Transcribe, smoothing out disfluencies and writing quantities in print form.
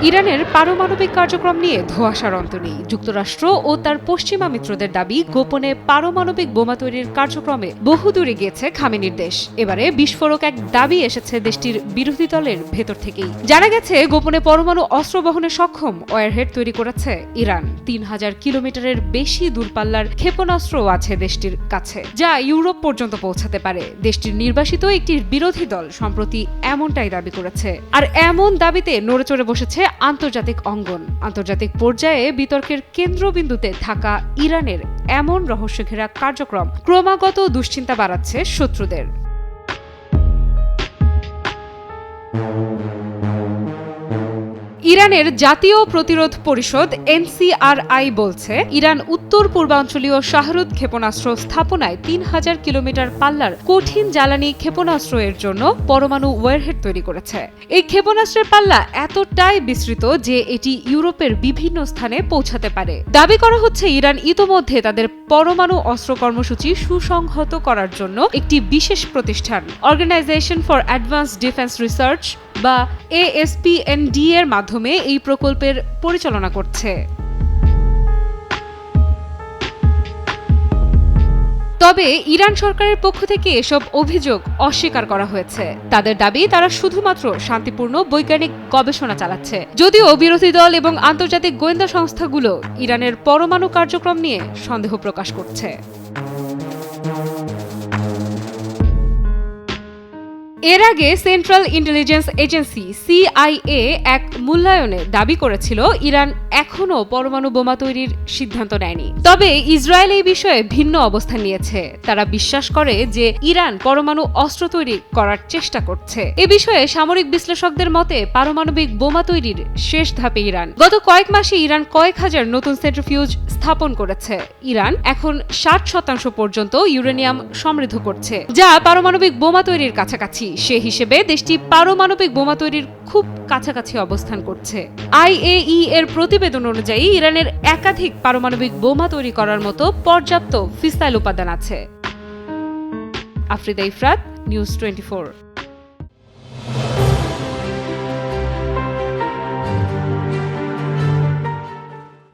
ইরানের পারমাণবিক কার্যক্রম নিয়ে ধোঁয়াশার অন্ত নেই। যুক্তরাষ্ট্র ও তার পশ্চিমা মিত্রদের দাবি, গোপনে পারমাণবিক বোমা তৈরির কার্যক্রমে বহুদূরে গিয়েছে খামেনির দেশ। এবারে বিস্ফোরক এক দাবি এসেছে দেশটির বিরোধী দলের ভেতর থেকেই। জানা গেছে, গোপনে পরমাণু অস্ত্র বহনে সক্ষম ওয়ারহেড তৈরি করেছে ইরান। ৩,০০০ কিলোমিটারের বেশি দূরপাল্লার ক্ষেপণাস্ত্রও আছে দেশটির কাছে, যা ইউরোপ পর্যন্ত পৌঁছাতে পারে। দেশটির নির্বাসিত একটি বিরোধী দল সম্প্রতি এমনটাই দাবি করেছে। আর এমন দাবিতে নড়েচড়ে বসেছে আন্তর্জাতিক অঙ্গন। আন্তর্জাতিক পর্যায়ে বিতর্কের কেন্দ্রবিন্দুতে থাকা ইরানের এমন রহস্যঘেরা কার্যক্রম ক্রমাগত দুশ্চিন্তা বাড়াচ্ছে শত্রুদের। ইরানের জাতীয় প্রতিরোধ পরিষদ এনসিআরআই বলছে, ইরান উত্তর পূর্বাঞ্চলীয় শাহরুদ ক্ষেপণাস্ত্র স্থাপনায় ৩,০০০ কিলোমিটার পাল্লার কঠিন জ্বালানি ক্ষেপণাস্ত্র এর জন্য পরমাণু ওয়ারহেড তৈরি করেছে। এই ক্ষেপণাস্ত্রের পাল্লা এতটাই বিস্তৃত যে এটি ইউরোপের বিভিন্ন স্থানে পৌঁছাতে পারে। দাবি করা হচ্ছে, ইরান ইতোমধ্যে তাদের পরমাণু অস্ত্র কর্মসূচি সুসংহত করার জন্য একটি বিশেষ প্রতিষ্ঠান organisation for advanced defence research বা ASPND এর মাধ্যমে এই প্রকল্পের পরিচালনা করছে। তবে ইরান সরকারের পক্ষ থেকে এসব অভিযোগ অস্বীকার করা হয়েছে। তাদের দাবি, তারা শুধুমাত্র শান্তিপূর্ণ বৈজ্ঞানিক গবেষণা চালাচ্ছে। যদিও বিরোধী দল এবং আন্তর্জাতিক গোয়েন্দা সংস্থাগুলো ইরানের পরমাণু কার্যক্রম নিয়ে সন্দেহ প্রকাশ করছে। এর আগে সেন্ট্রাল ইন্টেলিজেন্স এজেন্সি CIA এক মূল্যায়নে দাবি করেছিল, ইরান এখনও পরমাণু বোমা তৈরির সিদ্ধান্ত নেয়নি। তবে ইসরায়েল এই বিষয়ে ভিন্ন অবস্থান নিয়েছে। তারা বিশ্বাস করে যে ইরান পরমাণু অস্ত্র তৈরি করার চেষ্টা করছে। এ বিষয়ে সামরিক বিশ্লেষকদের মতে, পারমাণবিক বোমা তৈরির শেষ ধাপে ইরান। গত কয়েক মাসে ইরান কয়েক হাজার নতুন সেন্ট্রিফিউজ স্থাপন করেছে। ইরান এখন 60% পর্যন্ত ইউরেনিয়াম সমৃদ্ধ করছে, যা পারমাণবিক বোমা তৈরির কাছাকাছি। সে হিসেবে দেশটি পারমাণবিক বোমা তৈরির খুব কাছাকাছি অবস্থান করছে। IAEA এর প্রতিবেদন অনুযায়ী, ইরানের একাধিক পারমাণবিক বোমা তৈরি করার মতো পর্যাপ্ত ফিসাইল উপাদান আছে। আফ্রিদা ইফরাত, নিউজ 24।